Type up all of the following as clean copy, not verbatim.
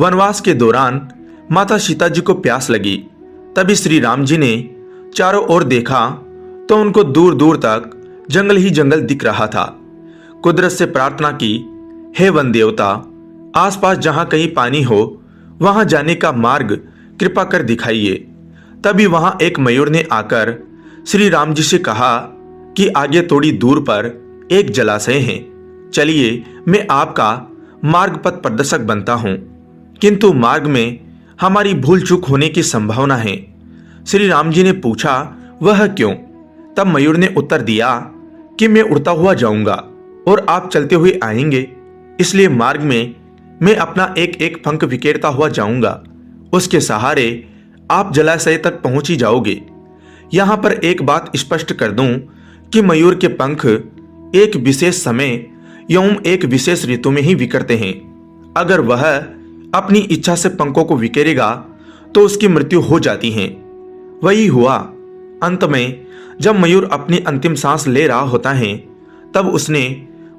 वनवास के दौरान माता सीता जी को प्यास लगी। तभी श्री राम जी ने चारों ओर देखा तो उनको दूर दूर तक जंगल ही जंगल दिख रहा था। कुदरत से प्रार्थना की, हे वन देवता, आसपास जहां कहीं पानी हो वहां जाने का मार्ग कृपा कर दिखाइए। तभी वहां एक मयूर ने आकर श्री राम जी से कहा कि आगे थोड़ी दूर पर एक जलाशय है, चलिए मैं आपका मार्ग पथ प्रदर्शक बनता हूं, किंतु मार्ग में हमारी भूल चूक होने की संभावना है। श्री राम जी ने पूछा, वह क्यों? तब मयूर ने उत्तर दिया कि मैं उड़ता हुआ जाऊंगा और आप चलते हुए आएंगे, इसलिए मार्ग में मैं अपना एक एक पंख बिखेरता हुआ जाऊंगा। उसके सहारे आप जलाशय तक पहुंच ही जाओगे। यहां पर एक बात स्पष्ट कर दूं कि मयूर के पंख एक विशेष समय एवं एक विशेष ऋतु में ही बिखरते हैं। अगर वह अपनी इच्छा से पंखों को बिखेरेगा तो उसकी मृत्यु हो जाती है। वही हुआ। अंत में जब मयूर अपनी अंतिम सांस ले रहा होता है तब उसने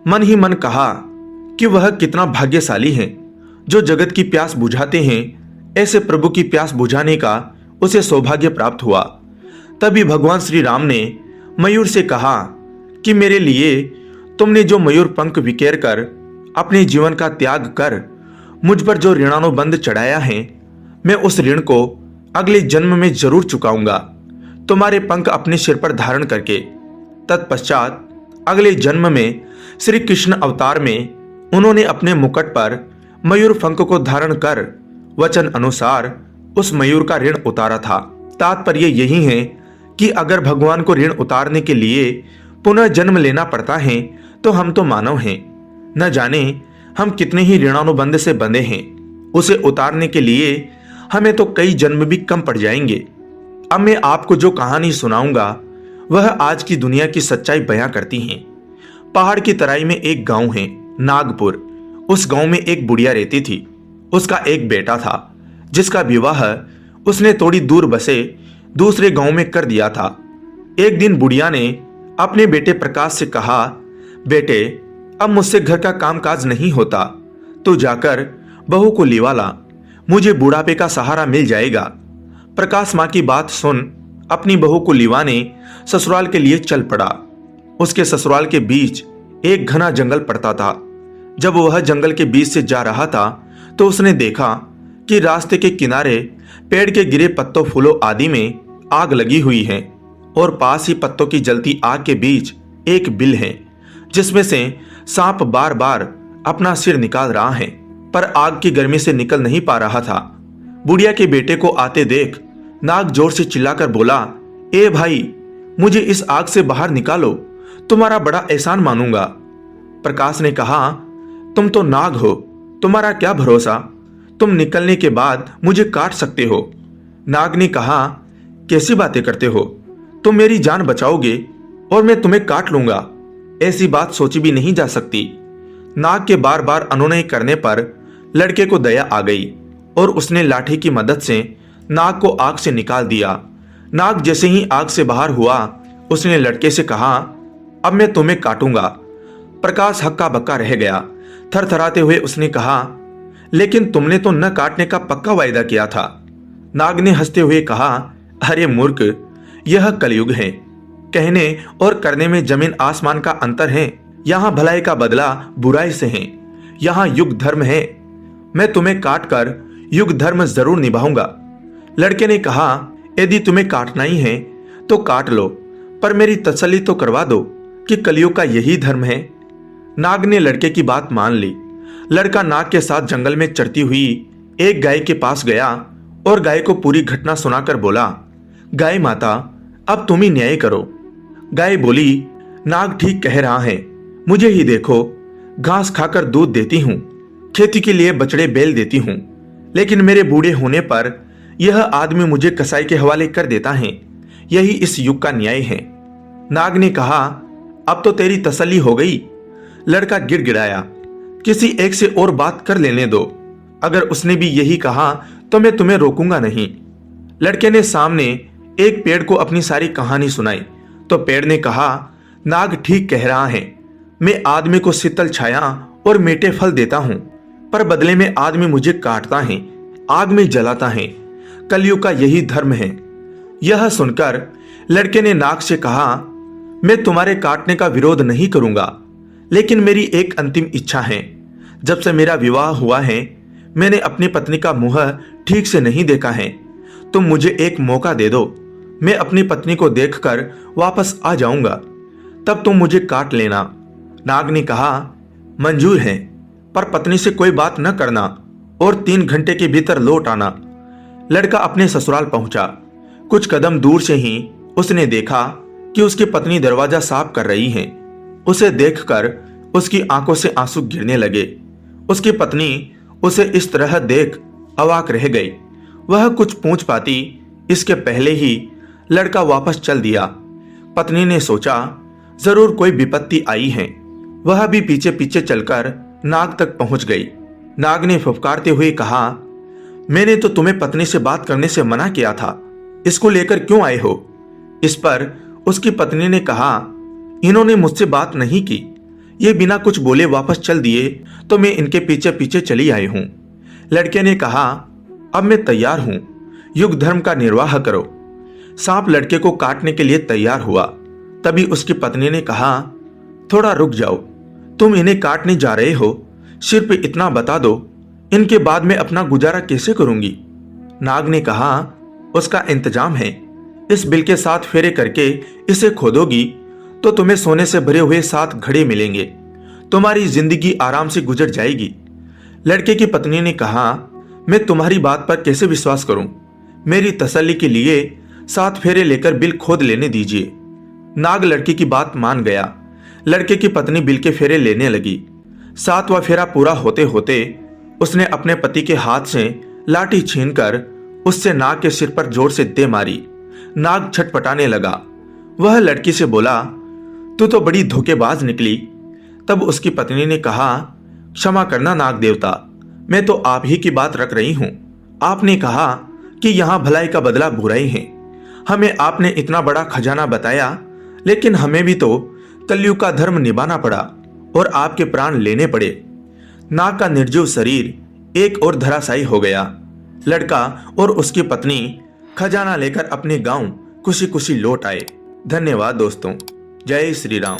मन ही मन कहा कि वह कितना भाग्यशाली है जो जगत की प्यास बुझाते हैं। ऐसे प्रभु की प्यास बुझाने का उसे सौभाग्य प्राप्त हुआ। तभी भगवान श्री राम ने मयूर से कहा कि मेरे लिए तुमने जो मयूर पंख बिखेर कर अपने जीवन का त्याग कर मुझ पर जो ऋणानुबंध चढ़ाया है, मैं उस ऋण को अगले जन्म में जरूर चुकाऊंगा, तुम्हारे पंख अपने सिर पर धारण करके। तत्पश्चात अगले जन्म में श्री कृष्ण अवतार में उन्होंने अपने मुकुट पर मयूर पंख को धारण कर वचन अनुसार उस मयूर का ऋण उतारा था। तात्पर्य यही है कि अगर भगवान को ऋण उतारने के लिए पुनः जन्म लेना पड़ता है तो हम तो मानव हैं, न जाने हम कितने ही ऋणानुबंध से बंधे हैं। उसे उतारने के लिए हमें तो कई जन्म भी कम पड़ जाएंगे। अब मैं आपको जो कहानी सुनाऊंगा वह आज की दुनिया की सच्चाई बयां करती है। पहाड़ की तराई में एक गांव है, नागपुर। उस गांव में एक बुढ़िया रहती थी। उसका एक बेटा था जिसका विवाह उसने थोड़ी दूर बसे दूसरे गांव में कर दिया था। एक दिन बुढ़िया ने अपने बेटे प्रकाश से कहा, बेटे, अब मुझसे घर का कामकाज नहीं होता, तो जाकर बहू को लिवा ला, मुझे बुढ़ापे का सहारा मिल जाएगा। प्रकाश मां की बात सुन अपनी बहू को लिवाने ससुराल के लिए चल पड़ा। उसके ससुराल के बीच एक घना जंगल पड़ता था। जब वह जंगल के बीच से जा रहा था तो उसने देखा कि रास्ते के किनारे पेड़ के गिरे पत्तों फूलों आदि में आग लगी हुई है और पास ही पत्तों की जलती आग के बीच एक बिल है जिसमें से सांप बार बार अपना सिर निकाल रहा है, पर आग की गर्मी से निकल नहीं पा रहा था। बुढ़िया के बेटे को आते देख नाग जोर से चिल्लाकर बोला, ए भाई, मुझे इस आग से बाहर निकालो, तुम्हारा बड़ा एहसान मानूंगा। प्रकाश ने कहा, तुम तो नाग हो, तुम्हारा क्या भरोसा, तुम निकलने के बाद मुझे काट सकते हो। नाग ने कहा, कैसी बातें करते हो, तुम मेरी जान बचाओगे और मैं तुम्हें काट लूंगा, ऐसी बात सोची भी नहीं जा सकती। नाग के बार बार अनुनय करने पर लड़के को दया आ गई और उसने लाठी की मदद से नाग को आग से निकाल दिया। नाग जैसे ही आग से बाहर हुआ उसने लड़के से कहा, अब मैं तुम्हें काटूंगा। प्रकाश हक्का बक्का रह गया। थरथराते हुए उसने कहा, लेकिन तुमने तो न काटने का पक्का वायदा किया था। नाग ने हंसते हुए कहा, अरे मूर्ख, यह कलयुग है, कहने और करने में जमीन आसमान का अंतर है। यहाँ भलाई का बदला बुराई से है, यहाँ युग धर्म है। मैं तुम्हें काट कर युग धर्म जरूर निभाऊंगा। लड़के ने कहा, यदि तुम्हें काटना ही है तो काट लो, पर मेरी तसल्ली तो करवा दो कि कलयुग का यही धर्म है। नाग ने लड़के की बात मान ली। लड़का नाग के साथ जंगल में चरती हुई एक गाय के पास गया और गाय को पूरी घटना सुनाकर बोला, गाय माता, अब तुम ही न्याय करो। गाय बोली, नाग ठीक कह रहा है, मुझे ही देखो, घास खाकर दूध देती हूँ, खेती के लिए बछड़े बैल देती हूँ, लेकिन मेरे बूढ़े होने पर यह आदमी मुझे कसाई के हवाले कर देता है। यही इस युग का न्याय है। नाग ने कहा, अब तो तेरी तसल्ली हो गई। लड़का गिड़गिड़ाया, किसी एक से और बात कर लेने दो, अगर उसने भी यही कहा तो मैं तुम्हें रोकूंगा नहीं। लड़के ने सामने एक पेड़ को अपनी सारी कहानी सुनाई तो पेड़ ने कहा, नाग ठीक कह रहा है, मैं आदमी को शीतल छाया और मीठे फल देता हूँ, पर बदले में आदमी मुझे काटता है, आग में जलाता है। कलयुग का यही धर्म है। यह सुनकर लड़के ने नाग से कहा, मैं तुम्हारे काटने का विरोध नहीं करूंगा, लेकिन मेरी एक अंतिम इच्छा है। जब से मेरा विवाह हुआ है मैंने अपनी पत्नी का मुंह ठीक से नहीं देखा है। तुम मुझे एक मौका दे दो, मैं अपनी पत्नी को देखकर वापस आ जाऊंगा, तब तुम मुझे काट लेना। नाग ने कहा, मंजूर है, पर पत्नी से कोई बात न करना और 3 घंटे के भीतर लौट आना। लड़का अपने ससुराल पहुंचा। कुछ कदम दूर से ही उसने देखा कि उसकी पत्नी दरवाजा साफ कर रही है। उसे देखकर उसकी आंखों से आंसू गिरने लगे। उसकी पत्नी उसे इस तरह देख अवाक रह गई। वह कुछ पूछ पाती इसके पहले ही लड़का वापस चल दिया। पत्नी ने सोचा जरूर कोई विपत्ति आई है। वह भी पीछे पीछे चलकर नाग तक पहुंच गई। नाग ने फुफकारते हुए कहा, मैंने तो तुम्हें पत्नी से बात करने से मना किया था, इसको लेकर क्यों आए हो? इस पर उसकी पत्नी ने कहा, इन्होंने मुझसे बात नहीं की, ये बिना कुछ बोले वापस चल दिए तो मैं इनके पीछे पीछे चली आई हूं। लड़के ने कहा, अब मैं तैयार हूं, युग धर्म का निर्वाह करो। सांप लड़के को काटने के लिए तैयार हुआ। तभी उसकी पत्नी ने कहा, थोड़ा रुक जाओ, तुम इन्हें काटने जा रहे हो, सिर्फ इतना बता दो, इनके बाद में अपना गुजारा कैसे करूंगी? नाग ने कहा, उसका इंतजाम है। इस बिल के 7 फेरे करके इसे खोदोगी तो तुम्हें सोने से भरे हुए 7 घड़े मिलेंगे। तुम्हारी जिंदगी आराम से गुजर जाएगी। लड़के की पत्नी ने कहा, मैं तुम्हारी बात पर कैसे विश्वास करूं? मेरी तसल्ली के लिए 7 फेरे लेकर बिल खोद लेने दीजिए। नाग लड़के की बात मान गया। लड़के की पत्नी बिल के फेरे लेने लगी। 7वां फेरा पूरा होते होते उसने अपने पति के हाथ से लाठी छीनकर उससे नाग के सिर पर जोर से दे मारी। नाग छटपटाने लगा। वह लड़की से बोला, तू तो बड़ी धोखेबाज निकली। तब उसकी पत्नी ने कहा, क्षमा करना नाग देवता, मैं तो आप ही की बात रख रही हूं। आपने कहा कि यहां भलाई का बदला बुराई है। हमें आपने इतना बड़ा खजाना बताया, लेकिन हमें भी तो कलयुग का धर्म निभाना पड़ा और आपके प्राण लेने पड़े। नाग का निर्जीव शरीर एक और धराशायी हो गया। लड़का और उसकी पत्नी खजाना लेकर अपने गांव खुशी खुशी लौट आए। धन्यवाद दोस्तों। जय श्री राम।